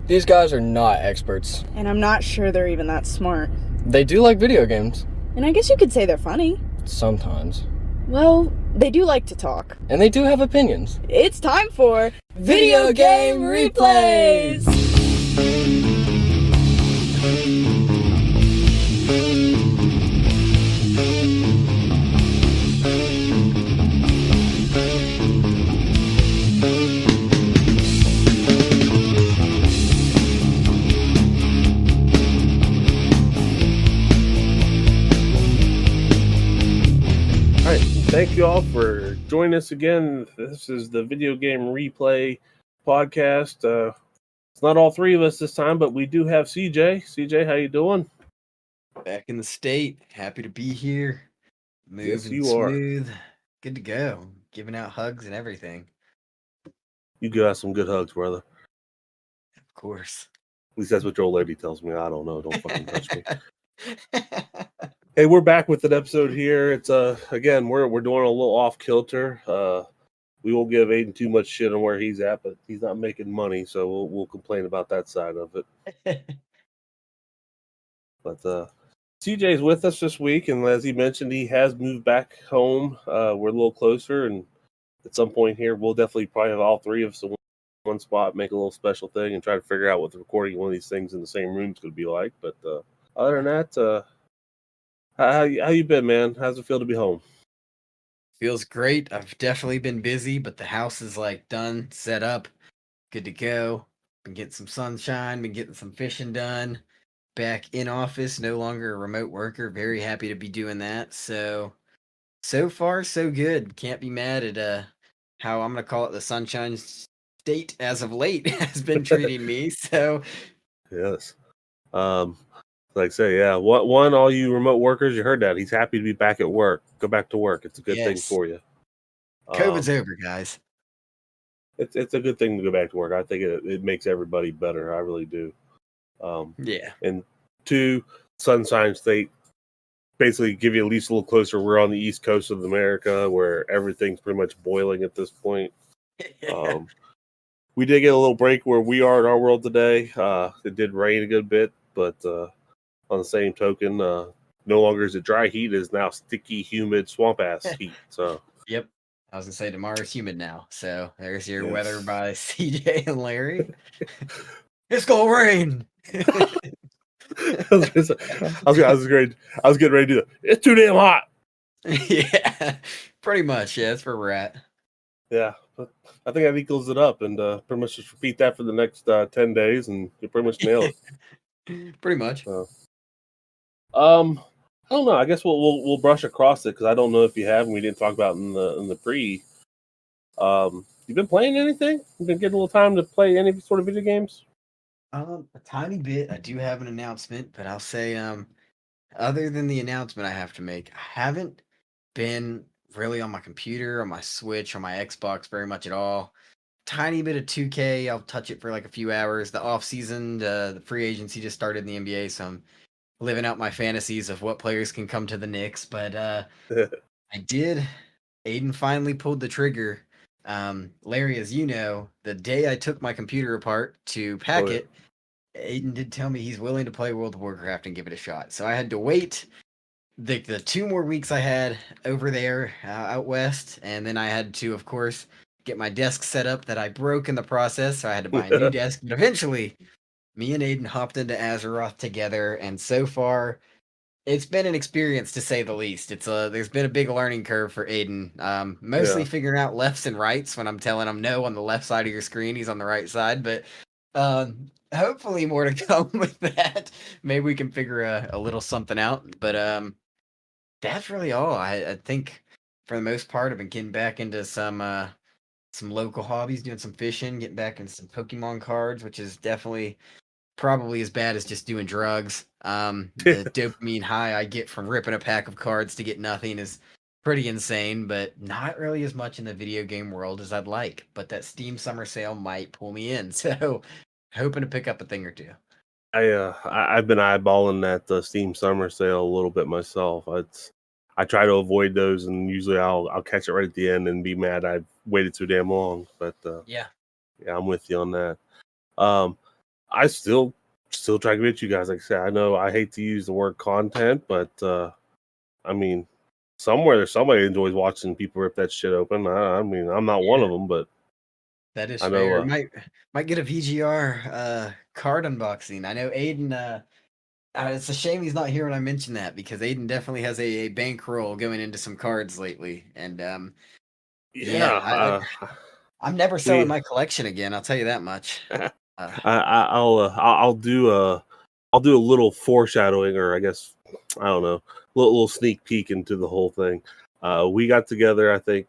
These guys are not experts. And I'm not sure they're even that smart. They do like video games. And I guess you could say they're funny. Sometimes. Well, they do like to talk. And they do have opinions. It's time for Video Game Replays! Thank you all for joining us again. This is the Video Game Replay podcast. It's not all three of us this time, but we do have CJ. CJ, how you doing? Back in the state. Happy to be here. Moving Yes, you smooth. Good to go. Giving out hugs and everything. You got some good hugs, brother. Of course. At least that's what your old lady tells me. I don't know. Don't fucking touch me. Hey, we're back with an episode here. It's again, we're doing a little off kilter. We won't give Aiden too much shit on where he's at, but he's not making money, so we'll complain about that side of it. But CJ's with us this week, and as he mentioned, he has moved back home. We're a little closer, and at some point here, we'll definitely probably have all three of us in one spot, make a little special thing, and try to figure out what the recording one of these things in the same room is going to be like. But other than that, how you been, man? How's it feel to be home? Feels great. I've definitely been busy, but the house is like done, set up, good to go. Been getting some sunshine, been getting some fishing done. Back in office, no longer a remote worker. Very happy to be doing that. So far, so good. Can't be mad at how I'm gonna call it the sunshine state as of late has been treating me. So Yes. Like I say, yeah. One, all you remote workers, you heard that. He's happy to be back at work. Go back to work. It's a good thing for you. COVID's over, guys. It's a good thing to go back to work. I think it makes everybody better. I really do. Yeah. And two, Sunshine State basically give you at least a little closer. We're on the East Coast of America where everything's pretty much boiling at this point. We did get a little break where we are in our world today. It did rain a good bit, but on the same token, no longer is it dry heat. It is now sticky, humid, swamp-ass heat. So, yep. I was going to say tomorrow's humid now. So there's your weather by CJ and Larry. It's going to rain. I was getting ready to do that. It's too damn hot. Yeah, pretty much. Yeah, that's where we're at. Yeah, but I think that equals it up, and pretty much just repeat that for the next 10 days, and you pretty much nail it. Pretty much. I don't know. I guess we'll brush across it because I don't know if you have, and we didn't talk about in the pre. You been playing anything? You been getting a little time to play any sort of video games? A tiny bit. I do have an announcement, but I'll say, other than the announcement I have to make, I haven't been really on my computer, on my Switch, on my Xbox very much at all. Tiny bit of 2K. I'll touch it for like a few hours. The off season, the free agency just started in the NBA, so I'm living out my fantasies of what players can come to the Knicks. But I did. Aiden finally pulled the trigger. Larry, as you know, the day I took my computer apart to pack it, Aiden did tell me he's willing to play World of Warcraft and give it a shot. So I had to wait the 2 more weeks I had over there out west, and then I had to, of course, get my desk set up that I broke in the process, so I had to buy a new desk. But eventually, me and Aiden hopped into Azeroth together, and so far, it's been an experience to say the least. There's been a big learning curve for Aiden. Mostly figuring out lefts and rights when I'm telling him no on the left side of your screen, he's on the right side. But hopefully more to come with that. Maybe we can figure a little something out. But that's really all. I think for the most part, I've been getting back into some local hobbies, doing some fishing, getting back into some Pokemon cards, which is definitely probably as bad as just doing drugs. The dopamine high I get from ripping a pack of cards to get nothing is pretty insane, but not really as much in the video game world as I'd like. But that Steam summer sale might pull me in, so hoping to pick up a thing or two. I've been eyeballing that Steam summer sale a little bit myself. I try to avoid those, and usually I'll catch it right at the end and be mad I waited too damn long. But yeah, I'm with you on that. I still try to get you guys. Like I said, I know I hate to use the word content, but I mean, somewhere somebody enjoys watching people rip that shit open. I mean, I'm not one of them, but That is I know. fair. Might get a VGR card unboxing. I know Aiden. It's a shame he's not here when I mention that because Aiden definitely has a bankroll going into some cards lately, and Yeah, I'm never selling my collection again. I'll tell you that much. I'll do a little foreshadowing, or I guess I don't know, little sneak peek into the whole thing. We got together, I think,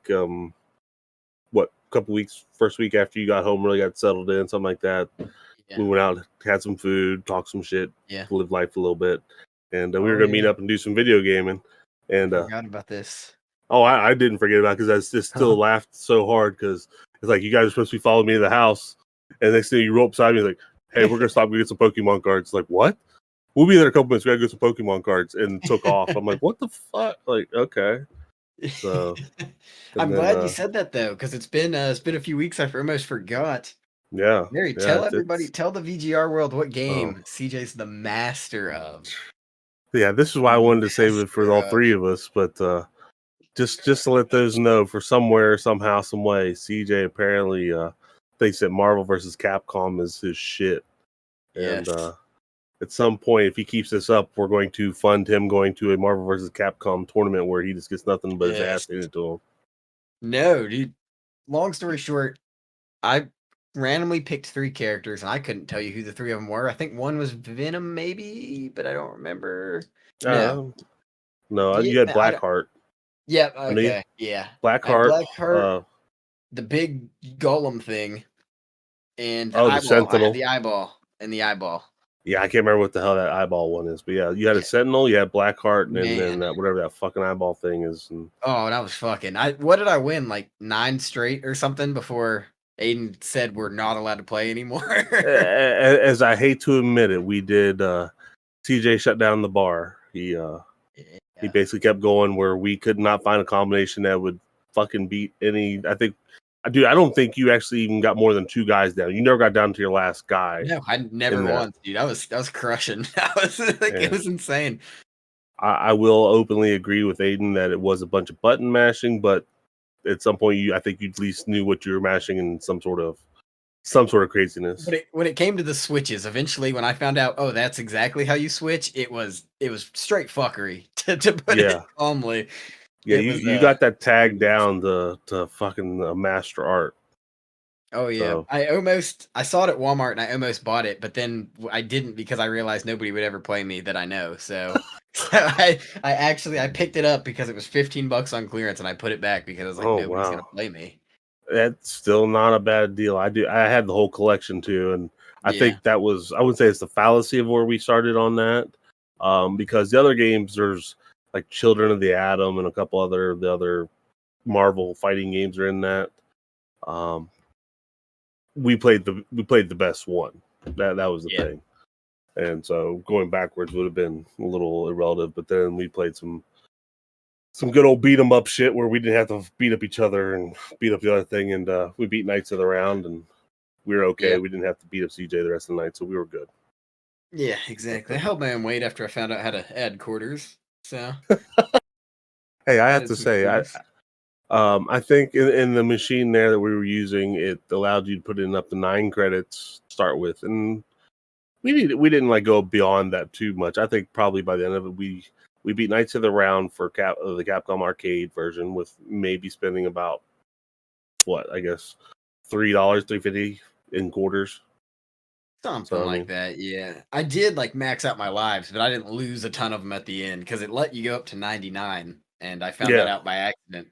what, a couple weeks, first week after you got home, really got settled in, something like that. Yeah. We went out, had some food, talked some shit, live life a little bit, and we were gonna meet up and do some video gaming. And forgot about this. Oh, I didn't forget about it because I just still laughed so hard because it's like you guys are supposed to be following me to the house, and next thing you roll up beside me like, "Hey, we're gonna stop and get some Pokemon cards." Like, what? We'll be there in a couple minutes. We gotta get some Pokemon cards, and took off. I'm like, what the fuck? Like, okay. So I'm glad you said that though, because it's been a few weeks. I almost forgot. Yeah. Mary, tell everybody, tell the VGR world what game CJ's the master of. Yeah, this is why I wanted to save it for all three of us, but just to let those know, for somewhere, somehow, some way, CJ apparently thinks that Marvel versus Capcom is his shit. And at some point, if he keeps this up, we're going to fund him going to a Marvel versus Capcom tournament where he just gets nothing but his ass handed to him. No, dude. Long story short, I randomly picked 3 characters, and I couldn't tell you who the 3 of them were. I think one was Venom, maybe, but I don't remember. No, you had Blackheart. Yep. Okay. Yeah. Blackheart. The big golem thing, and the the eyeball. Sentinel. I had the eyeball and the eyeball. Yeah, I can't remember what the hell that eyeball one is, but yeah, you had a Sentinel, you had Blackheart, and then whatever that fucking eyeball thing is. And... Oh, that was fucking. What did I win? Like 9 straight or something before Aiden said we're not allowed to play anymore. As I hate to admit it, we did. TJ shut down the bar. He basically kept going where we could not find a combination that would fucking beat any. I don't think you actually even got more than 2 guys down. You never got down to your last guy. No, I never once, dude. I was crushing. It was insane. I will openly agree with Aiden that it was a bunch of button mashing, but at some point, I think you at least knew what you were mashing in some sort of craziness. But when it came to the switches, eventually, when I found out, oh, that's exactly how you switch, it was straight fucking to put it calmly. Yeah, you got that tag down to fucking master art. Oh yeah, so. I saw it at Walmart and I almost bought it, but then I didn't because I realized nobody would ever play me that I know. So, I picked it up because it was $15 on clearance, and I put it back because I was like, nobody's gonna play me. That's still not a bad deal. I had the whole collection too, and I think that was, I wouldn't say it's the fallacy of where we started on that, because the other games, there's like Children of the Atom and a couple the other Marvel fighting games are in that. We played the best one. That was the thing. And so going backwards would have been a little irrelevant, but then we played some good old beat 'em up shit where we didn't have to beat up each other and beat up the other thing, and we beat Knights of the Round, and we were okay. We didn't have to beat up CJ the rest of the night, so we were good. Yeah, exactly. I held my own weight after I found out how to add quarters. So hey, I have to say, I think in the machine there that we were using, it allowed you to put in up to 9 credits to start with, and we didn't like go beyond that too much. I think probably by the end of it, we beat Knights of the Round for the Capcom arcade version with maybe spending about I guess $3.50 in quarters. Something like that, yeah. I did like max out my lives, but I didn't lose a ton of them at the end because it let you go up to 99, and I found that out by accident.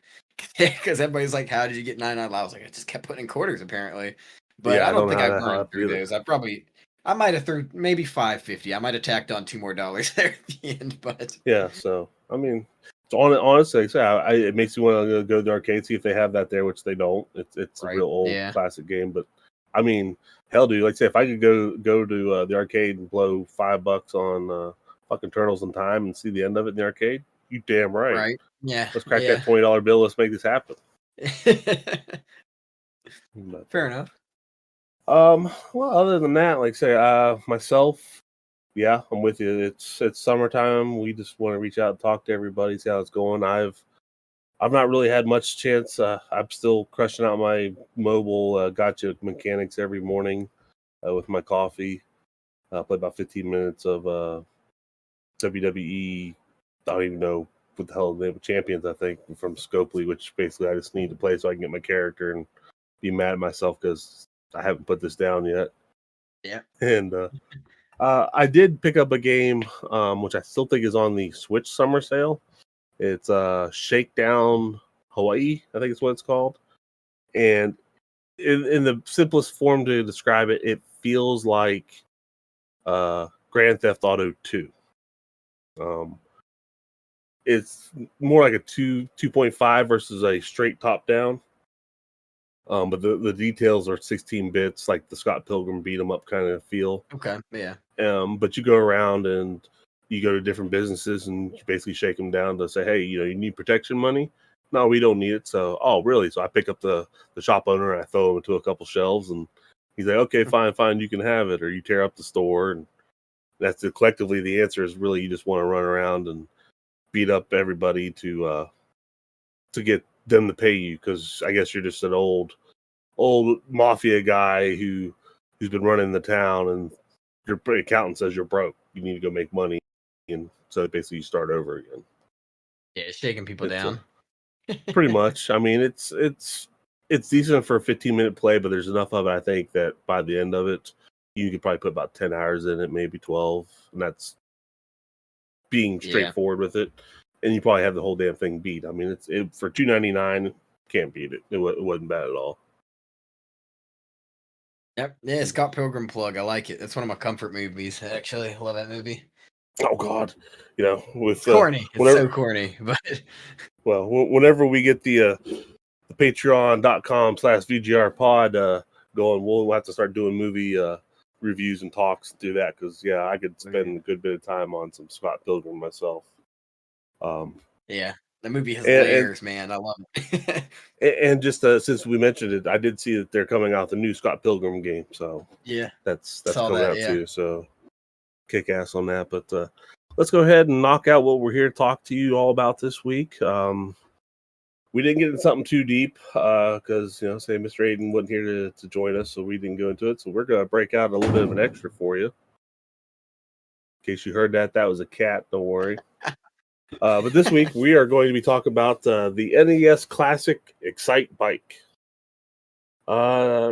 Because everybody's like, "How did you get 99?" I was like, "I just kept putting in quarters, apparently." But I don't think I burned through those. I might have threw maybe $5.50. I might have tacked on $2 more there at the end, but yeah. So I mean, honestly, it makes you want to go to the arcade, see if they have that there, which they don't. It's a real old classic game, but I mean, hell, dude, like say if I could go to the arcade and blow $5 on fucking Turtles in Time and see the end of it in the arcade, you damn right. Right? Yeah. Let's crack that $20 bill. Let's make this happen. Fair enough. Well, other than that, like say, myself, yeah, I'm with you. It's summertime. We just want to reach out and talk to everybody, see how it's going. I've not really had much chance. I'm still crushing out my mobile gotcha mechanics every morning with my coffee. Play about 15 minutes of WWE. I don't even know what the hell the name of Champions, I think, from Scopely, which basically I just need to play so I can get my character and be mad at myself because I haven't put this down yet. Yeah. And I did pick up a game, which I still think is on the Switch summer sale. It's Shakedown Hawaii, I think is what it's called. And in the simplest form to describe it, it feels like Grand Theft Auto 2. It's more like a 2.5 versus a straight top down. But the details are 16 bits, like the Scott Pilgrim beat 'em up kind of feel. Okay. Yeah. But you go around and you go to different businesses and you basically shake them down to say, hey, you need protection money? No, we don't need it. So, oh, really? So I pick up the shop owner and I throw him into a couple shelves and he's like, okay, fine, you can have it. Or you tear up the store. And that's collectively the answer is really you just want to run around and beat up everybody to get them to pay you because I guess you're just an old mafia guy who's been running the town and your accountant says you're broke. You need to go make money, and so basically you start over again. Yeah, shaking people down. Pretty much. I mean, it's decent for a 15-minute play, but there's enough of it. I think that by the end of it, you could probably put about 10 hours in it, maybe 12, and that's being straightforward with it. And you probably have the whole damn thing beat. I mean, it's for $2.99, can't beat it. It wasn't bad at all. Yep. Yeah, Scott Pilgrim plug. I like it. That's one of my comfort movies. Actually, I love that movie. Oh God, with It's corny. It's so corny, but well, whenever we get the patreon.com/VGRPOD going, we'll have to start doing movie reviews and talks and do that because I could spend a good bit of time on some Scott Pilgrim myself. Yeah, the movie has layers, man. I love it. And just since we mentioned it, I did see that they're coming out the new Scott Pilgrim game, so yeah, that's coming out too. So kick ass on that. But let's go ahead and knock out what we're here to talk to you all about this week. We didn't get into something too deep because say Mr. Aiden wasn't here to join us, so we didn't go into it. So we're gonna break out a little bit of an extra for you. In case you heard that was a cat, don't worry. But this week we are going to be talking about the NES Classic ExciteBike.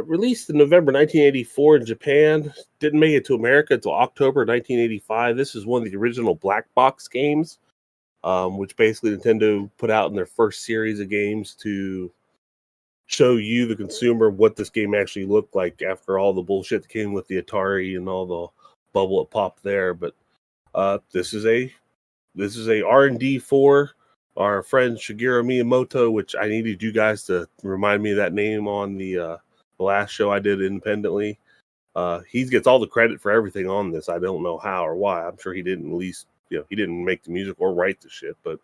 Released in November 1984 in Japan, didn't make it to America until October 1985. This is one of the original black box games, which basically Nintendo put out in their first series of games to show you, the consumer, what this game actually looked like after all the bullshit that came with the Atari and all the bubble that popped there. But this is a R&D for our friend Shigeru Miyamoto, which I needed you guys to remind me of that name on the last show I did independently. He gets all the credit for everything on this. I don't know how or why. I'm sure he didn't he didn't make the music or write the shit, but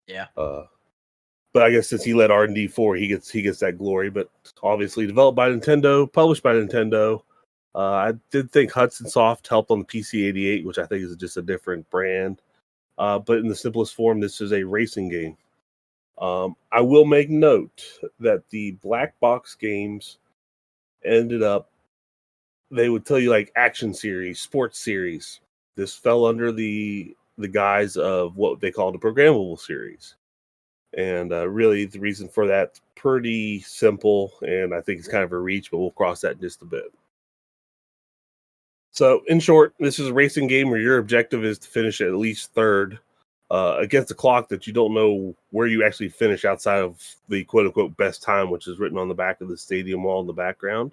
yeah. But I guess since he led R&D 4, he gets that glory. But obviously developed by Nintendo, published by Nintendo. I did think Hudson Soft helped on the PC-88, which I think is just a different brand. But in the simplest form, this is a racing game. I will make note that the black box games ended up, they would tell you like action series, sports series. This fell under the guise of what they called a programmable series. And really, the reason for that's pretty simple, and I think it's kind of a reach, but we'll cross that in just a bit. So, in short, this is a racing game where your objective is to finish at least third against a clock that you don't know where you actually finish outside of the quote-unquote best time, which is written on the back of the stadium wall in the background.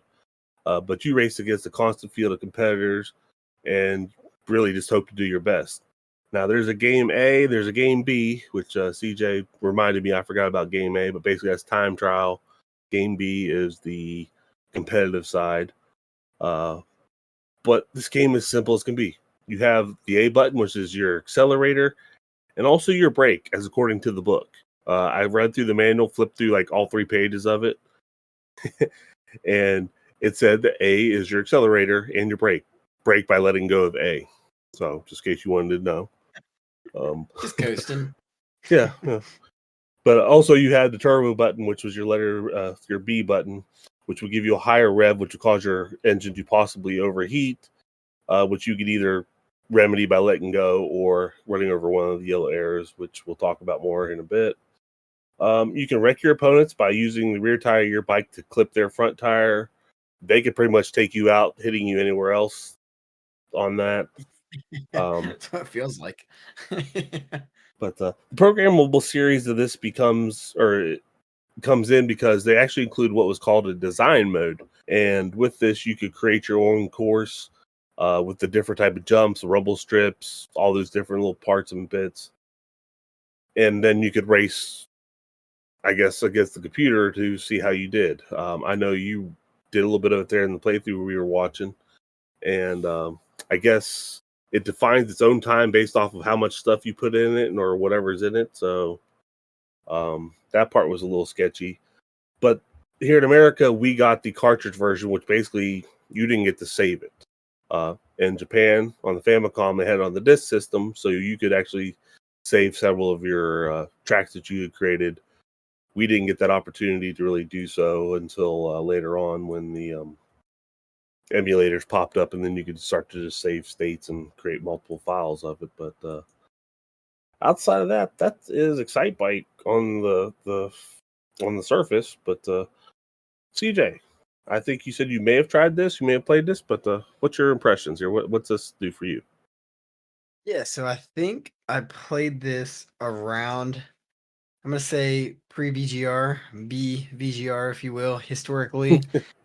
But you race against a constant field of competitors and really just hope to do your best. Now, there's a game A, there's a game B, which CJ reminded me I forgot about game A, but basically that's time trial. Game B is the competitive side. But this game is simple as can be. You have the A button, which is your accelerator, and also your brake, as according to the book. I read through the manual, flipped through like all 3 pages of it. And it said that A is your accelerator and your brake. Brake by letting go of A. So, just in case you wanted to know. Just coasting. Yeah. But also you had the turbo button, which was your B button, which would give you a higher rev, which would cause your engine to possibly overheat, which you could either remedy by letting go or running over one of the yellow arrows, which we'll talk about more in a bit. You can wreck your opponents by using the rear tire of your bike to clip their front tire. They could pretty much take you out, hitting you anywhere else on that. That's what it feels like. But the programmable series of this comes in because they actually include what was called a design mode. And with this, you could create your own course with the different type of jumps, rumble strips, all those different little parts and bits. And then you could race, I guess, against the computer to see how you did. I know you did a little bit of it there in the playthrough we were watching. And I guess it defines its own time based off of how much stuff you put in it or whatever's in it. So that part was a little sketchy. But here in America, we got the cartridge version, which basically you didn't get to save it. In Japan, on the Famicom, they had it on the disc system, so you could actually save several of your tracks that you had created. We didn't get that opportunity to really do so until later on when the emulators popped up, and then you could start to just save states and create multiple files of it. But outside of that, that is ExciteBike on the surface. But CJ, I think you said you may have tried this, you may have played this, but what's your impressions here? What's this do for you? Yeah, so I think I played this around, I'm gonna say pre-VGR, VGR, if you will, historically.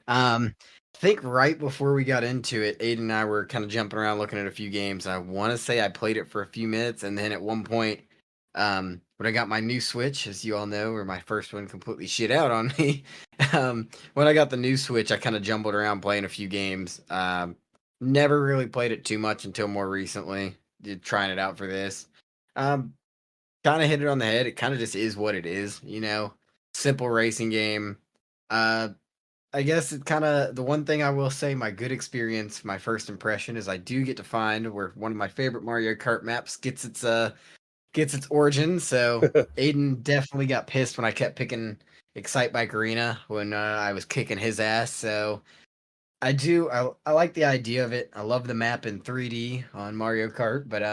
I think right before we got into it, Aiden and I were kind of jumping around looking at a few games. I want to say I played it for a few minutes, and then at one point, when I got my new Switch, as you all know, or my first one completely shit out on me. When I got the new Switch, I kind of jumbled around playing a few games. Never really played it too much until more recently, trying it out for this. Um, Kind of hit it on the head. It kind of just is what it is, you know. Simple racing game. Uh, I guess it kind of, the one thing I will say, my good experience, my first impression is I do get to find where one of my favorite Mario Kart maps gets its origin. So Aiden definitely got pissed when I kept picking ExciteBike Arena when I was kicking his ass. So I like the idea of it. I love the map in 3D on Mario Kart, but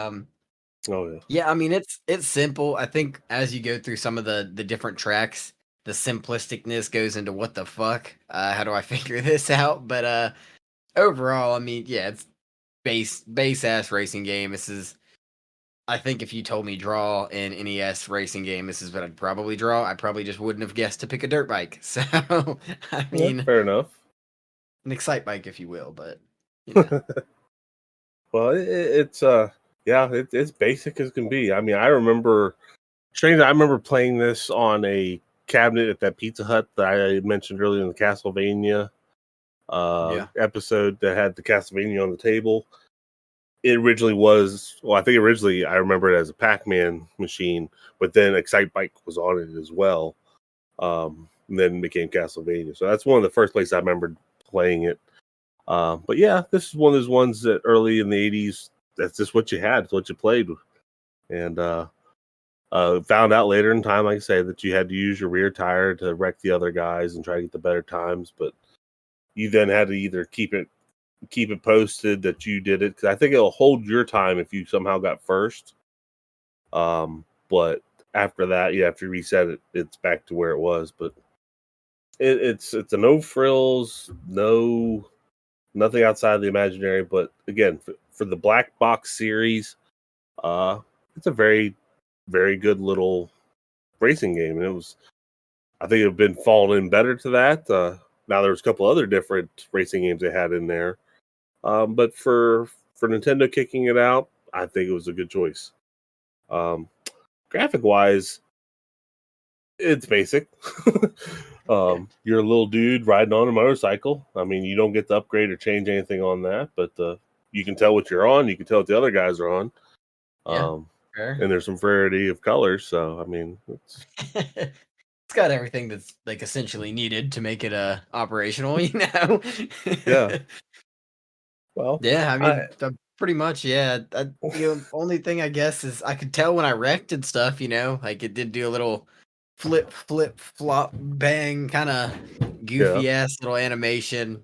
Oh yeah. yeah, I mean it's simple. I think as you go through some of the different tracks, the simplisticness goes into what the fuck? How do I figure this out? But overall, I mean, yeah, it's base ass racing game. This is, I think if you told me draw an NES racing game, this is what I'd probably draw. I probably just wouldn't have guessed to pick a dirt bike. So I Yeah, mean, fair enough. an excite bike, if you will, but you know. Well, it's it's basic as can be. I mean, I remember playing this on a cabinet at that Pizza Hut that I mentioned earlier in the Castlevania Yeah. episode that had the Castlevania on the table. It originally was, well, I think originally I remember it as a Pac-Man machine, but then ExciteBike was on it as well. And then became Castlevania. So that's one of the first places I remembered playing it. But yeah, this is one of those ones that early in the 80s, that's just what you had, it's what you played. And found out later in time, like I say, that you had to use your rear tire to wreck the other guys and try to get the better times. But you then had to either keep it posted that you did it, because I think it'll hold your time if you somehow got first. But after that, you have to reset it. It's back to where it was. But it's a no frills, nothing outside of the imaginary. But again, for the black box series, it's a very, very good little racing game, and it was. I think it had been falling in better to that. Now there's a couple other different racing games they had in there, but for Nintendo kicking it out, I think it was a good choice. Graphic wise, it's basic. You're a little dude riding on a motorcycle. I mean, you don't get to upgrade or change anything on that, but you can tell what you're on. You can tell what the other guys are on. Yeah. Fair. And there's some variety of colors. So, I mean, it's got everything that's like essentially needed to make it operational, you know. Yeah. Well, Yeah, I I mean, pretty much, yeah. Only thing I guess is I could tell when I wrecked and stuff, like it did do a little flip, flip, flop, bang, kind of yeah. goofy ass little animation.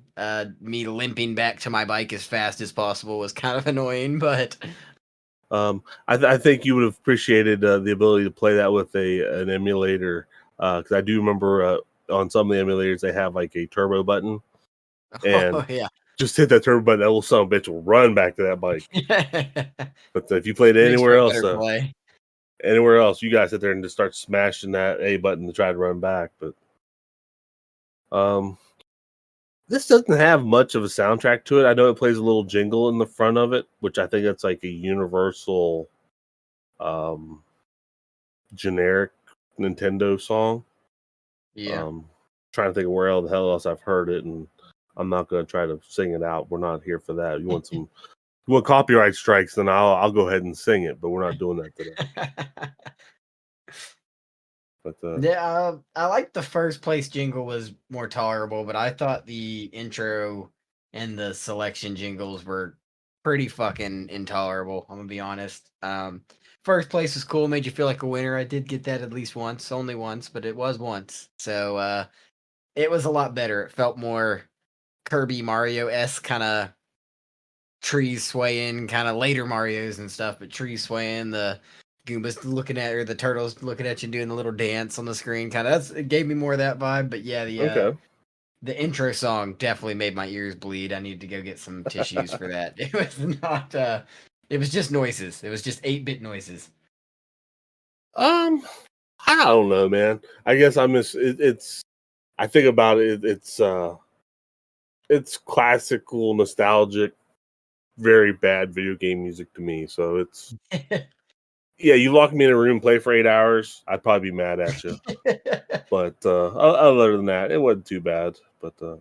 Me limping back to my bike as fast as possible was kind of annoying, but I think you would have appreciated the ability to play that with an emulator, because I do remember on some of the emulators they have like a turbo button, and oh yeah. just hit that turbo button, that little son of a bitch will run back to that bike. But if you played Makes for anywhere a else, better play. you guys sit there and just start smashing that A button to try to run back. But um, this doesn't have much of a soundtrack to it. I know it plays a little jingle in the front of it, which I think that's like a universal, um, generic Nintendo song. Yeah. Trying to think of where the hell else I've heard it, and I'm not going to try to sing it out. We're not here for that. You want copyright strikes, then I'll go ahead and sing it, but we're not doing that today. But Yeah, I like the first place jingle was more tolerable, but I thought the intro and the selection jingles were pretty fucking intolerable. I'm gonna be honest. First place was cool, made you feel like a winner. I did get that at least once, only once, but it was once. So it was a lot better. It felt more Kirby Mario-esque, kind of trees swaying, kind of later Mario's and stuff, but trees swaying, the Goombas looking at, or the turtles looking at you doing the little dance on the screen. Kind of, it gave me more of that vibe. But yeah, okay. the intro song definitely made my ears bleed. I need to go get some tissues for that. It was not. It was just noises. It was just 8-bit noises. I don't know, man. I guess it's. I think about it. It's classical, nostalgic, very bad video game music to me. So it's yeah. You lock me in a room, and play for 8 hours, I'd probably be mad at you. But other than that, it wasn't too bad. But so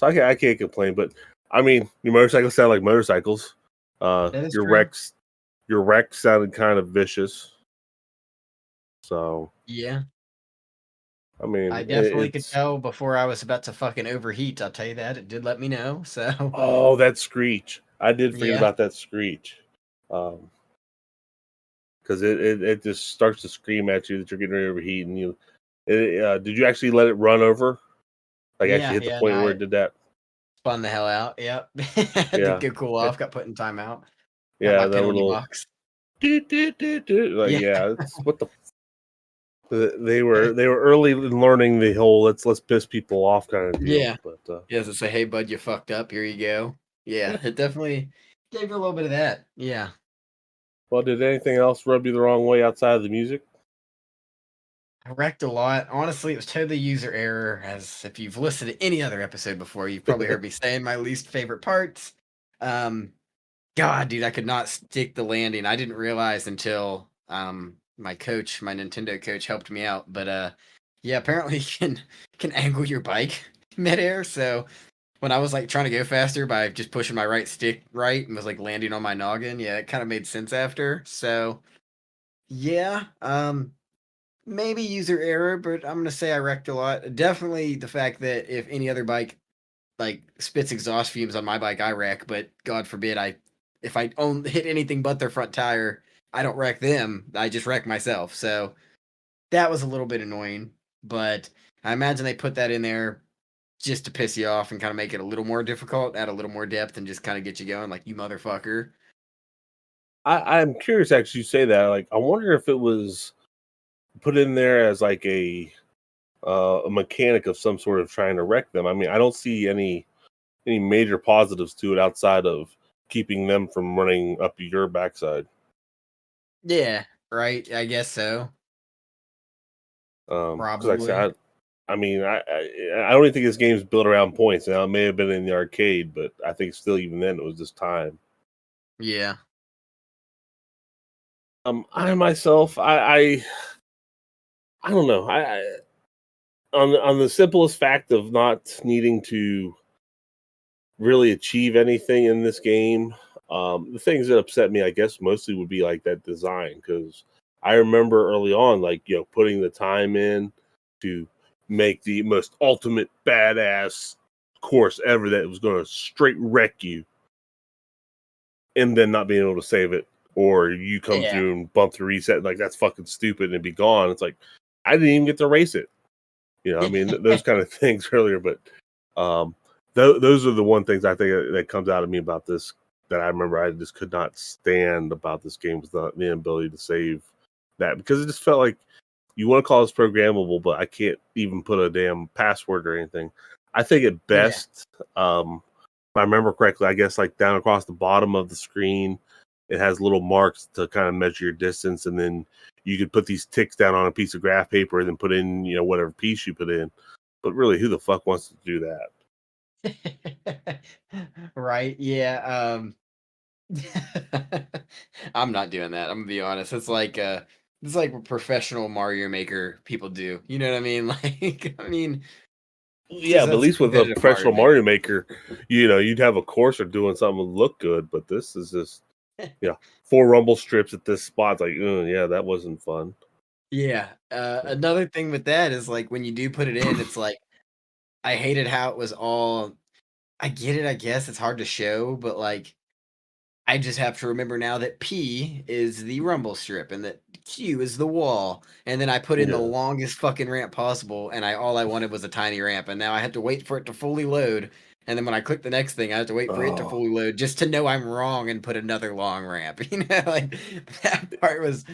I can't complain. But I mean, your motorcycles sound like motorcycles. That is Your true. wrecks sounded kind of vicious. So Yeah. I mean, I definitely could it's tell before I was about to fucking overheat. I'll tell you that. It did let me know. So, oh, that screech! I did forget yeah. about that screech. Because it just starts to scream at you that you're getting ready to overheat, and did you actually let it run over? Like actually Yeah. hit the Yeah. point where it did that? Spun the hell out. Yep. Had to Yeah, go cool yeah, off. Got put in timeout. Got yeah. my That penalty little box. doot, doot, doot, doot. Like Yeah. yeah, it's what the they were early in learning the whole let's piss people off kind of deal. Yeah. But Yes, it say, "Hey, bud, you fucked up. Here you go." Yeah, it definitely gave you a little bit of that. Yeah. well, did anything else rub you the wrong way outside of the music? I wrecked a lot. Honestly, it was totally user error. As if you've listened to any other episode before, you've probably heard me saying my least favorite parts. Um, God, dude, I could not stick the landing. I didn't realize until my coach, my Nintendo coach, helped me out. But yeah, apparently you can angle your bike midair. So when I was like trying to go faster by just pushing my right stick right and was like landing on my noggin, yeah, it kind of made sense after. So yeah, maybe user error, but I'm gonna say I wrecked a lot. Definitely the fact that if any other bike like spits exhaust fumes on my bike, I wreck. But God forbid, if I own hit anything but their front tire, I don't wreck them. I just wreck myself. So that was a little bit annoying. But I imagine they put that in there just to piss you off and kind of make it a little more difficult, add a little more depth, and just kind of get you going, like you motherfucker. I'm curious. Actually, you say that. Like, I wonder if it was put in there as like a mechanic of some sort of trying to wreck them. I mean, I don't see any major positives to it outside of keeping them from running up your backside. Yeah, right. I guess so. Because like I Probably. said, I mean, I don't even think this game's built around points. Now it may have been in the arcade, but I think still even then it was just time. Yeah. I myself, I don't know. On the simplest fact of not needing to really achieve anything in this game, the things that upset me, I guess, mostly would be like that design because I remember early on, like, putting the time in to make the most ultimate badass course ever that was going to straight wreck you, and then not being able to save it, or you come Yeah. through and bump the reset, like that's fucking stupid and be gone. It's like I didn't even get to race it. I mean, those kind of things earlier, but those are the one things I think that comes out of me about this that I remember I just could not stand about this game was the inability to save that, because it just felt like you want to call this programmable, but I can't even put a damn password or anything. I think at best, if I remember correctly, I guess like down across the bottom of the screen, it has little marks to kind of measure your distance, and then you could put these ticks down on a piece of graph paper and then put in, whatever piece you put in. But really, who the fuck wants to do that? Right. Yeah. I'm not doing that. I'm gonna be honest. It's like what professional Mario Maker people do. You know what I mean? Like, I mean, Yeah, just but at that's least with a competitive Mario professional Maker. Mario Maker, you'd have a courser doing something that look good. But this is just, 4 rumble strips at this spot. It's like, yeah, that wasn't fun. Yeah. Another thing with that is like when you do put it in, it's like I hated how it was all. I get it. I guess it's hard to show, but like I just have to remember now that P is the rumble strip and that Q is the wall. And then I put in the Yeah. longest fucking ramp possible, and all I wanted was a tiny ramp, and now I have to wait for it to fully load. And then when I click the next thing, I have to wait for it to Oh, fully load just to know I'm wrong and put another long ramp. Like that part was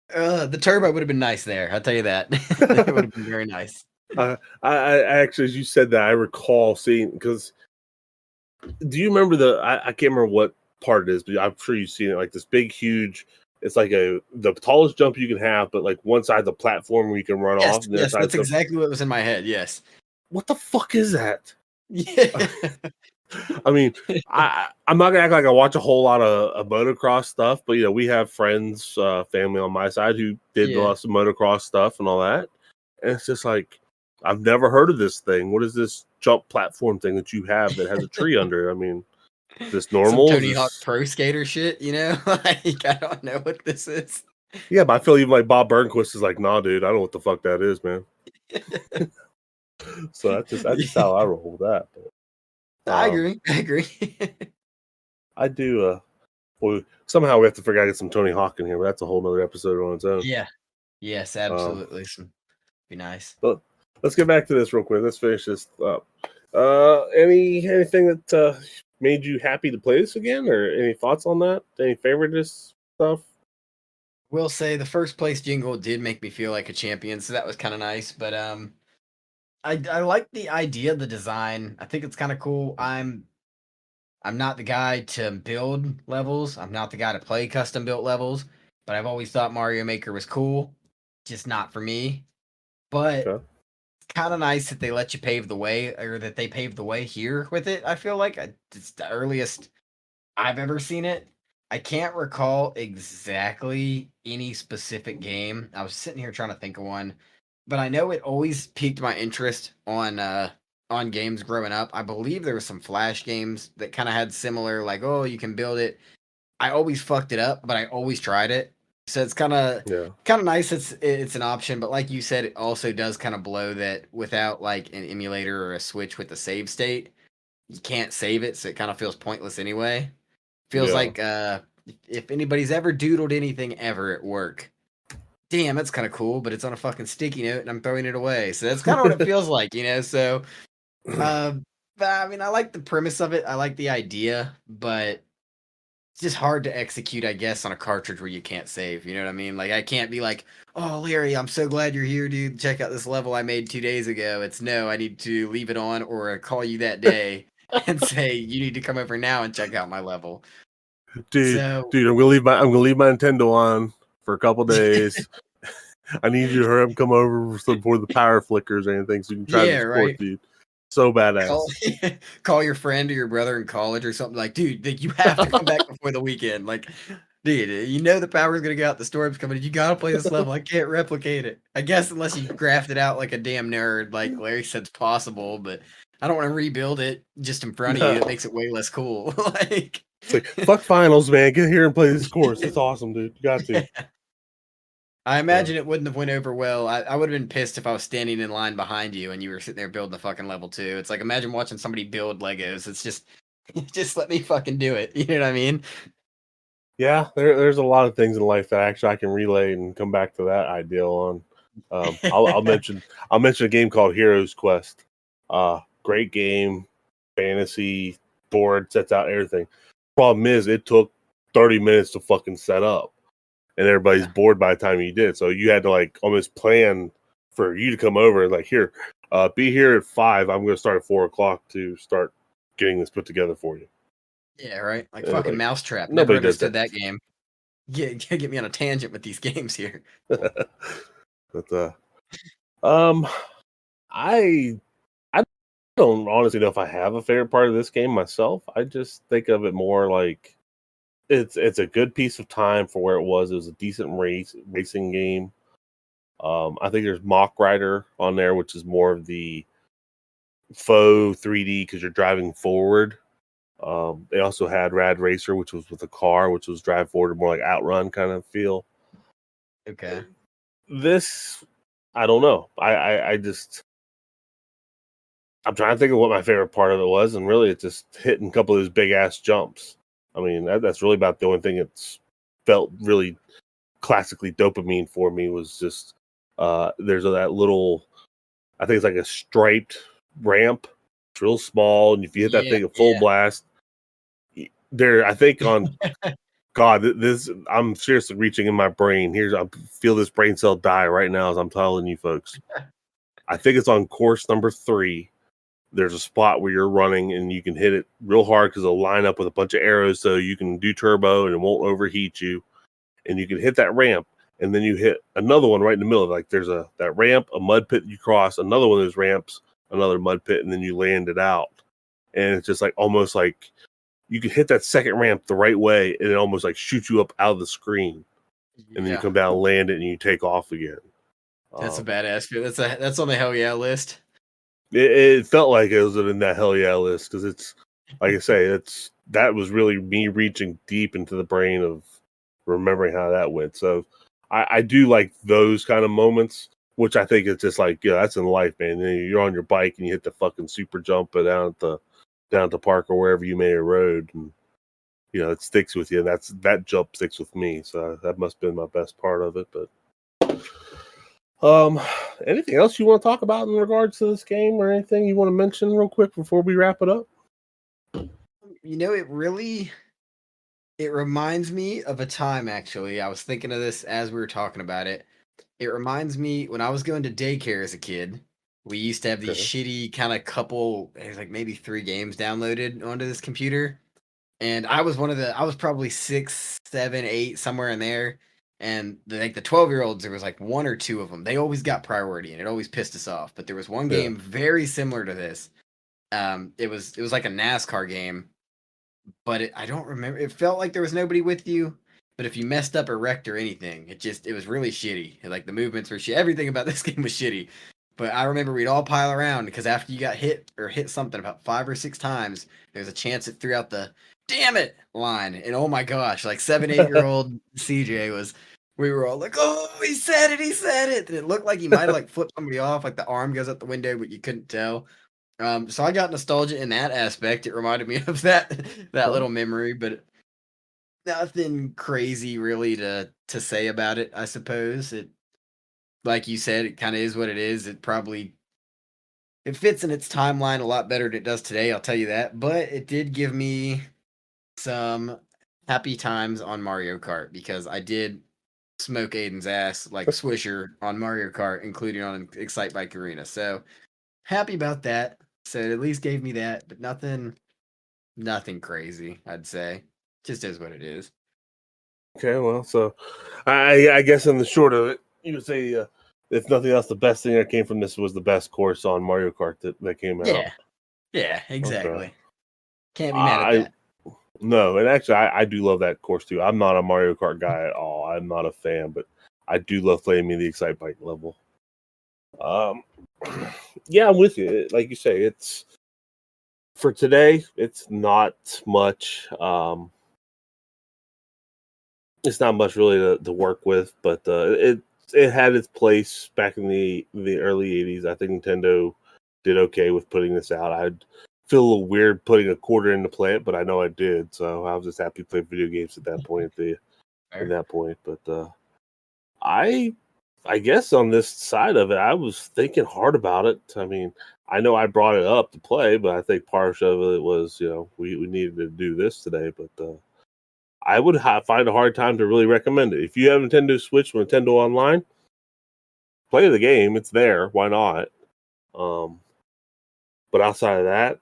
the turbo would have been nice there. I'll tell you that. It would have been very nice. I actually, as you said that, I recall seeing, because do you remember I can't remember what part it is, but I'm sure you've seen it, like this big, huge. It's like the tallest jump you can have, but like one side the platform where you can run Yes, off, and the other yes, side's that's the. exactly what was in my head. Yes. What the fuck is that? Yeah. I mean, I'm not gonna act like I watch a whole lot of motocross stuff, but we have friends, family on my side who did Yeah. lots of motocross stuff and all that, and it's just like I've never heard of this thing. What is this jump platform thing that you have that has a tree under it? I mean, is this Some normal? Is Tony Hawk this Pro Skater shit, you know? Like, I don't know what this is. Yeah, but I feel even like Bob Burnquist is like, nah, dude, I don't know what the fuck that is, man. So that's just how I roll with that. But, I agree. I agree. I do. Well, somehow we have to figure out to get some Tony Hawk in here, but that's a whole nother episode on its own. Yeah. Yes, Um, absolutely. Be nice. but let's get back to this real quick. Let's finish this up. Anything that made you happy to play this again, or any thoughts on that? Any favorite stuff? Will say the first place jingle did make me feel like a champion, so that was kind of nice. But I like the idea, the design. I think it's kind of cool. I'm not the guy to build levels. I'm not the guy to play custom built levels, but I've always thought Mario Maker was cool. Just not for me. But Okay. kind of nice that they let you pave the way, or that they paved the way here with it. I feel like it's the earliest I've ever seen it. I can't recall exactly any specific game. I was sitting here trying to think of one, but I know it always piqued my interest on games growing up. I believe there was some Flash games that kind of had similar, like, oh, you can build it. I always fucked it up, but I always tried it. So it's Yeah. kind of nice. It's an option, but like you said, it also does kind of blow that without like an emulator or a switch with the save state, you can't save it, so it kind of feels pointless anyway. Feels Yeah. like if anybody's ever doodled anything ever at work, damn, that's kind of cool, but it's on a fucking sticky note and I'm throwing it away. So that's kind of what it feels like, you know. So, uh, but I mean, I like the premise of it. I like the idea, but it's just hard to execute, I guess, on a cartridge where you can't save. You know what I mean? Like, I can't be like, "Oh, Larry, I'm so glad you're here, dude. Check out this level I made 2 days ago." It's no, I need to leave it on or call you that day and say you need to come over now and check out my level. dude, So, I'm gonna leave my Nintendo on for a couple days. I need you to hurry up and come over before the power flickers or anything, so you can try yeah, this course, right. dude. So Call badass. call your friend or your brother in college or something like, dude, like, you have to come back before the weekend. Like, dude, you know the power's gonna go out, the storm's coming. You gotta play this level. I can't replicate it. I guess unless you graft it out like a damn nerd, like Larry said's possible, but I don't want to rebuild it just in front of you. No. It makes it way less cool. Like, It's like, fuck finals, man. Get here and play this course. It's awesome, dude. You got to. I imagine it wouldn't have went over well. I would have been pissed if I was standing in line behind you and you were sitting there building the fucking level 2. It's like, imagine watching somebody build Legos. It's just let me fucking do it. You know what I mean? Yeah, there's a lot of things in life that actually I can relate and come back to that ideal on. I'll mention a game called Heroes Quest. Great game, fantasy board sets out everything. Problem is, it took 30 minutes to fucking set up, and everybody's bored by the time you did. So you had to like almost plan for you to come over and like, here, be here at 5. I'm going to start at 4:00 to start getting this put together for you. Yeah, right. Like fucking Like, Mousetrap. nobody Never does understood that. that game. Get me on a tangent with these games here. But I don't honestly know if I have a favorite part of this game myself. I just think of it more like it's a good piece of time for where it was. It was a decent racing game. I think there's Mock Rider on there, which is more of the faux 3D because you're driving forward. They also had Rad Racer, which was with a car, which was drive forward, more like Outrun kind of feel. Okay. This, I don't know. I just, I'm trying to think of what my favorite part of it was, and really it's just hitting a couple of those big ass jumps. I mean, that's really about the only thing that's felt really classically dopamine for me was just there's that little, I think it's like a striped ramp. It's real small, and if you hit that thing at full blast, there, I think on God, this I'm seriously reaching in my brain. I feel this brain cell die right now as I'm telling you folks. I think it's on course number 3. There's a spot where you're running and you can hit it real hard because it'll line up with a bunch of arrows so you can do turbo and it won't overheat you. And you can hit that ramp, and then you hit another one right in the middle. Like there's that ramp, a mud pit you cross, another one of those ramps, another mud pit, and then you land it out. And it's just like almost like you can hit that second ramp the right way, and it almost like shoots you up out of the screen, and then you come down, land it, and you take off again. That's a badass feel. That's on the hell yeah list. It felt like it was in that hell yeah list because it's like I say, that was really me reaching deep into the brain of remembering how that went. So I do like those kind of moments, which I think it's just like, yeah, that's in life, man. You're on your bike and you hit the fucking super jump down at the park or wherever you may have rode, and it sticks with you. That jump sticks with me. So that must have been my best part of it. But anything else you want to talk about in regards to this game, or anything you want to mention real quick before we wrap it up? It reminds me of a time, actually. I was thinking of this as we were talking about it. It reminds me when I was going to daycare as a kid, we used to have these shitty kind of there's like maybe 3 games downloaded onto this computer. And I was I was probably 6, 7, 8, somewhere in there. And the 12-year-olds, there was like 1 or 2 of them. They always got priority and it always pissed us off. But there was one game very similar to this. It was like a NASCAR game, but I don't remember. It felt like there was nobody with you. But if you messed up or wrecked or anything, it was really shitty. Like the movements were shit. Everything about this game was shitty. But I remember we'd all pile around because after you got hit something about 5 or 6 times, there's a chance it threw out the "damn it" line. And oh my gosh, like 7, 8-year-old CJ we were all like, "Oh, he said it, he said it." And it looked like he might have like flipped somebody off, like the arm goes out the window, but you couldn't tell. So I got nostalgia in that aspect. It reminded me of that little memory, but nothing crazy really to say about it, I suppose. It, like you said, it kind of is what it is. It fits in its timeline a lot better than it does today, I'll tell you that. But it did give me some happy times on Mario Kart because I did smoke Aiden's ass like Swisher on Mario Kart, including on ExciteBike Arena. So happy about that. So it at least gave me that, but nothing crazy, I'd say. Just is what it is. Okay, well, so I guess in the short of it, you would say, if nothing else, the best thing that came from this was the best course on Mario Kart that came out. Yeah, exactly. Okay. Can't be mad at that. No, and actually, I do love that course too. I'm not a Mario Kart guy at all. I'm not a fan, but I do love playing the ExciteBike level. Yeah, I'm with you. Like you say, it's for today. It's not much. It's not much really to work with, but it had its place back in the early '80s. I think Nintendo did okay with putting this out. I'd feel a little weird putting a quarter in to play it, but I know I did, so I was just happy to play video games at that point. At that point, but I guess on this side of it, I was thinking hard about it. I mean, I know I brought it up to play, but I think part of it was, we needed to do this today. But I would find a hard time to really recommend it. If you have Nintendo Switch with Nintendo Online, play the game. It's there. Why not? But outside of that,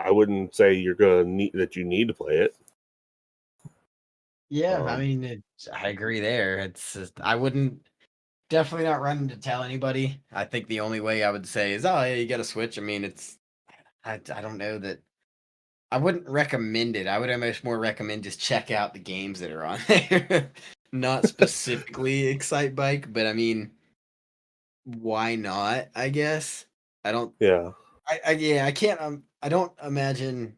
I wouldn't say you're gonna need that you need to play it. Yeah, I mean, I agree there. It's just, I wouldn't definitely not running to tell anybody. I think the only way I would say is, oh yeah, you got to switch. I mean, I don't know that I wouldn't recommend it. I would almost more recommend just check out the games that are on there, not specifically ExciteBike, but I mean, why not? I guess I don't. Yeah. Yeah, I can't. I don't imagine.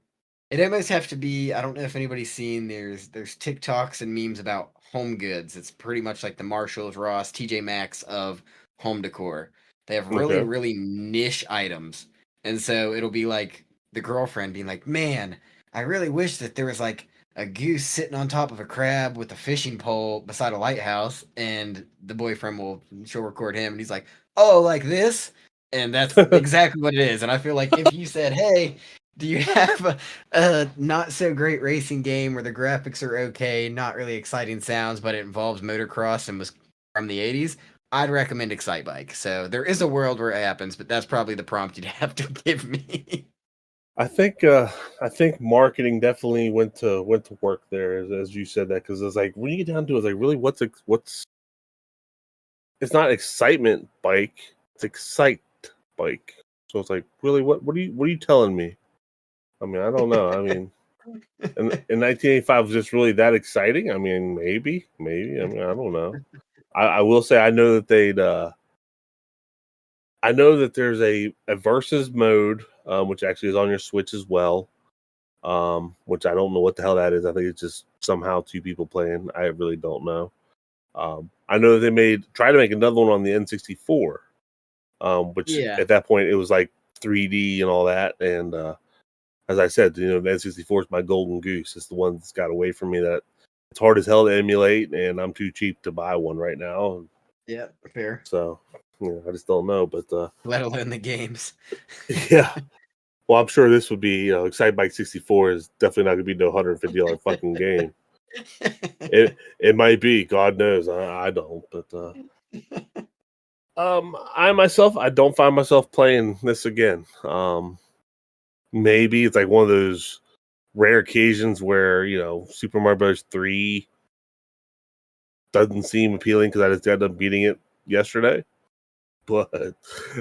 It almost have to be. I don't know if anybody's seen. There's TikToks and memes about home goods. It's pretty much like the Marshalls, Ross, TJ Maxx of home decor. They have really Okay. really niche items, and so it'll be like the girlfriend being like, "Man, I really wish that there was like a goose sitting on top of a crab with a fishing pole beside a lighthouse," and the boyfriend she'll record him, and he's like, "Oh, like this." And that's exactly what it is. And I feel like if you said, "Hey, do you have a not so great racing game where the graphics are okay, not really exciting sounds, but it involves motocross and was from the '80s?" I'd recommend ExciteBike. So there is a world where it happens, but that's probably the prompt you'd have to give me. I think marketing definitely went to work there as you said that, because it's like when you get down to it, it's like really what's it's not excitement bike, it's excite bike. So it's like really what are you telling me? I mean, I don't know. I mean, in 1985 was just really that exciting? I mean, maybe. I mean, I don't know. I will say I know that I know that there's a versus mode, which actually is on your Switch as well. Which I don't know what the hell that is. I think it's just somehow two people playing. I really don't know. I know that they try to make another one on the N64, which Yeah. at that point it was like 3D and all that. And as I said, the N64 is my golden goose. It's the one that's got away from me that it's hard as hell to emulate, and I'm too cheap to buy one right now. Yeah, fair. So I just don't know. But Let alone the games. yeah. Well, I'm sure this would be, ExciteBike 64 is definitely not going to be no $150 fucking game. It might be, God knows. I don't, but I myself, I don't find myself playing this again. Maybe it's like one of those rare occasions where Super Mario Bros. 3 doesn't seem appealing because I just ended up beating it yesterday. But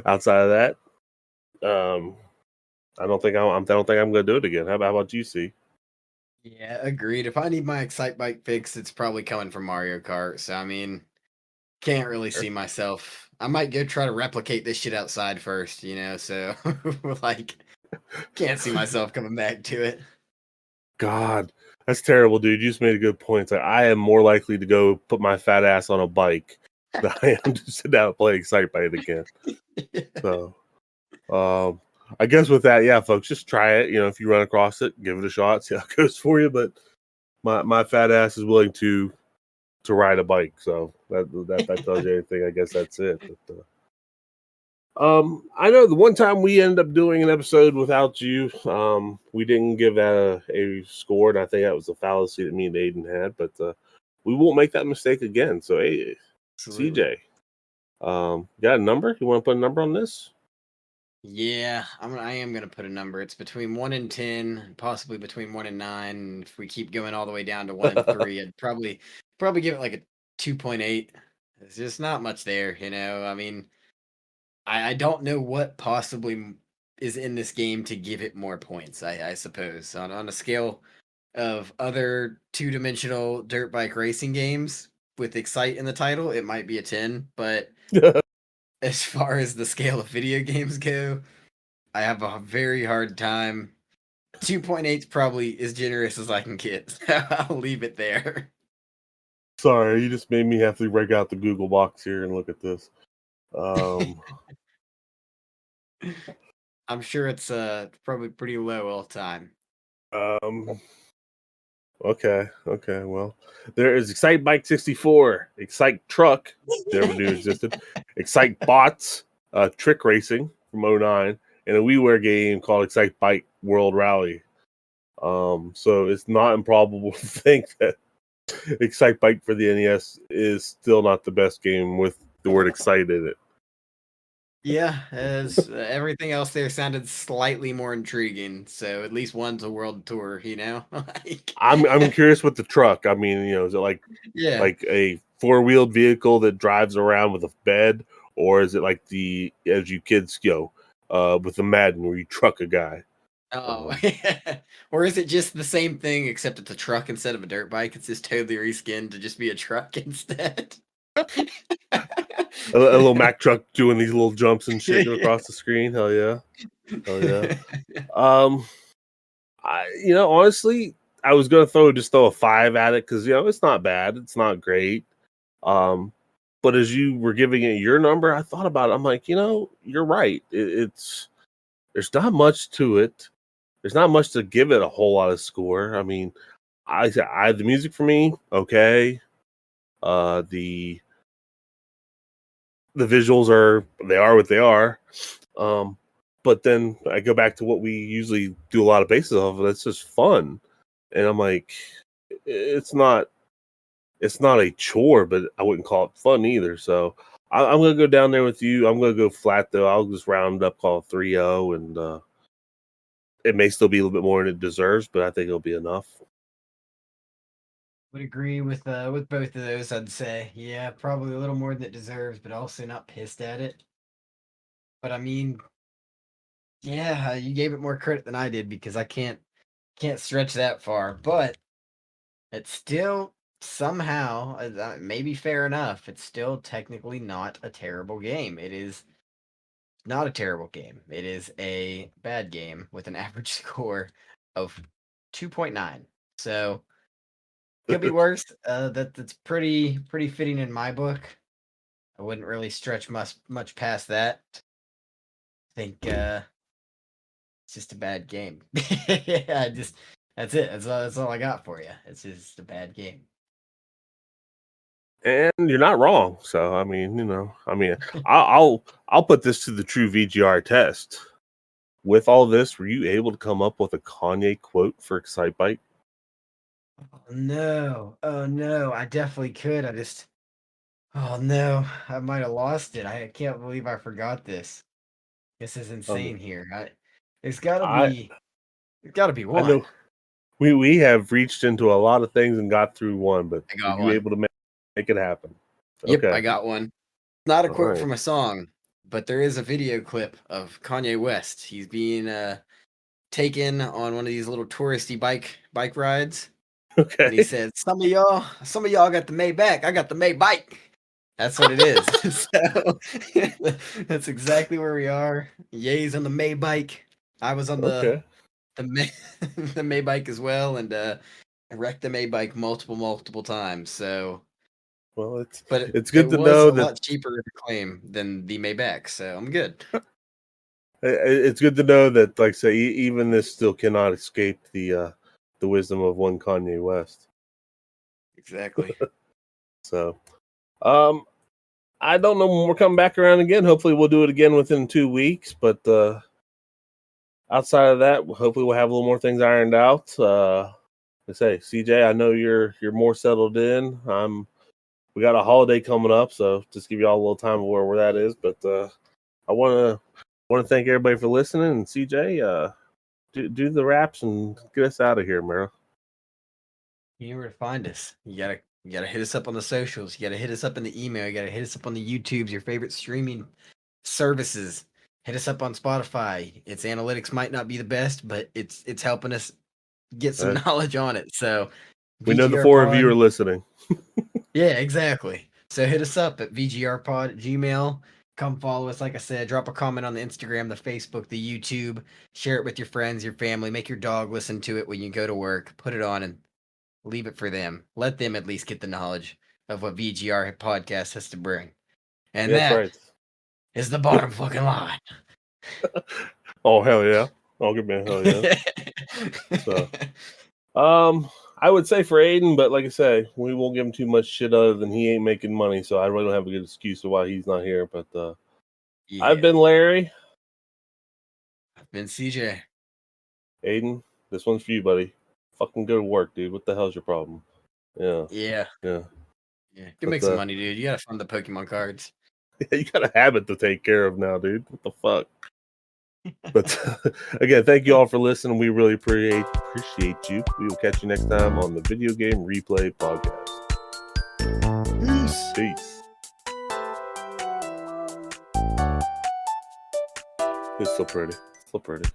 outside of that, I don't think I don't think I'm going to do it again. How about you, C? Yeah, agreed. If I need my ExciteBike fix, it's probably coming from Mario Kart. So I mean, can't really see myself. I might go try to replicate this shit outside first, so like can't see myself coming back to it. God, that's terrible, dude. You just made a good point. It's like I am more likely to go put my fat ass on a bike than I am to sit down and play ExciteBike again. So, I guess with that, yeah, folks, just try it. If you run across it, give it a shot, see how it goes for you. But my fat ass is willing to ride a bike, so that tells you anything. I guess that's it. But, I know the one time we ended up doing an episode without you, we didn't give that a score, and I think that was a fallacy that me and Aiden had, but we won't make that mistake again. So, hey, Absolutely. CJ, you got a number? You want to put a number on this? Yeah, I am gonna put a number. It's between 1 and 10, possibly between 1 and 9. And if we keep going all the way down to 1 and 3, I'd probably give it like a 2.8. There's just not much there. I mean, I don't know what possibly is in this game to give it more points. I suppose on a scale of other two-dimensional dirt bike racing games with Excite in the title, it might be a 10. But as far as the scale of video games go, I have a very hard time. 2.8 is probably as generous as I can get. So I'll leave it there. Sorry, you just made me have to break out the Google box here and look at this. I'm sure it's probably pretty low all the time. Okay. Well, there is ExciteBike 64, Excite Truck, never knew existed, Excite Bots, Trick Racing from 09, and a WiiWare game called ExciteBike World Rally. So it's not improbable to think that ExciteBike for the NES is still not the best game with the word "excite" in it. Yeah, as everything else there sounded slightly more intriguing. So at least one's a world tour, you know. Like, I'm curious with the truck. I mean, is it yeah. like a four-wheeled vehicle that drives around with a bed, or is it like the as you kids go with the Madden where you truck a guy? Oh, or is it just the same thing except it's a truck instead of a dirt bike? It's just totally reskinned to just be a truck instead. A little Mack truck doing these little jumps and shit across the screen. Hell yeah. Um, honestly, I was gonna throw a 5 at it because it's not bad. It's not great. But as you were giving it your number, I thought about it. I'm like, you're right. There's not much to it. There's not much to give it a whole lot of score. I mean, the music for me, okay. The visuals are what they are. But then I go back to what we usually do a lot of bases of. That's just fun, and I'm like, it's not a chore, but I wouldn't call it fun either. So I'm gonna go down there with you. I'm gonna go flat though. I'll just round up, call it 3-0, and it may still be a little bit more than it deserves, but I think it'll be enough. Would agree with both of those. I'd say, yeah, probably a little more than it deserves, but also not pissed at it. But I mean, yeah, you gave it more credit than I did because I can't stretch that far. But it's still somehow maybe fair enough. It's still technically not a terrible game. It is not a terrible game. It is a bad game with an average score of 2.9. So could be worse. That's pretty fitting in my book. I wouldn't really stretch much past that. I think it's just a bad game. Yeah, that's it. That's all I got for you. It's just a bad game. And you're not wrong. So I mean, I'll put this to the true VGR test. With all this, were you able to come up with a Kanye quote for ExciteBike? Oh no, I definitely could. Oh no, I might have lost it. I can't believe I forgot this. This is insane here. There's gotta I be there's gotta be I one. know we have reached into a lot of things and got through one, but I were got you one. able to make it happen? Yep, Okay, I got one. Not a all quote right. from a song, but there is a video clip of Kanye West. He's being taken on one of these little touristy bike rides, and he Okay. said, some of y'all got the Maybach. I got the Maybike." That's what it is. So that's exactly where we are. Ye's on the Maybike. I was on Okay. the the Maybike as well, and I wrecked the Maybike multiple times. So, Well, but it's it good to was know a that lot cheaper to claim than the Maybach, so I'm good. it's good to know that, like I say, even this still cannot escape the wisdom of one Kanye West. Exactly. So, um, I don't know when we're coming back around again. Hopefully, we'll do it again within 2 weeks. But outside of that, hopefully, we'll have a little more things ironed out. I say, CJ, I know you're more settled in. We got a holiday coming up, so just give you all a little time of where that is. But I want to thank everybody for listening. And CJ, do the raps and get us out of here, Mara. You know where to find us. You gotta hit us up on the socials. You gotta hit us up in the email. You gotta hit us up on the YouTubes, your favorite streaming services. Hit us up on Spotify. Its analytics might not be the best, but it's helping us get some Uh, knowledge on it. So we know the VGR 4 of you Pod. are listening. Yeah, exactly. So hit us up at VGRPod at Gmail. Come follow us. Like I said, drop a comment on the Instagram, the Facebook, the YouTube. Share it with your friends, your family. Make your dog listen to it when you go to work. Put it on and leave it for them. Let them at least get the knowledge. of what VGR podcast has to bring. And That's that right. is the bottom fucking line. Oh hell yeah! Oh good man, hell yeah. So, I would say for Aiden, but like I say, we won't give him too much shit other than he ain't making money. So I really don't have a good excuse of why he's not here. But Yeah. I've been Larry. I've been CJ. Aiden, this one's for you, buddy. Fucking go to work, dude. What the hell's your problem? Yeah, Yeah. yeah. Yeah. Go But, make some money, dude. You gotta fund the Pokemon cards. You got a habit to take care of now, dude. What the fuck? But again, thank you all for listening. We really appreciate you. We will catch you next time on the Video Game Replay Podcast. Peace. It's so pretty. So pretty.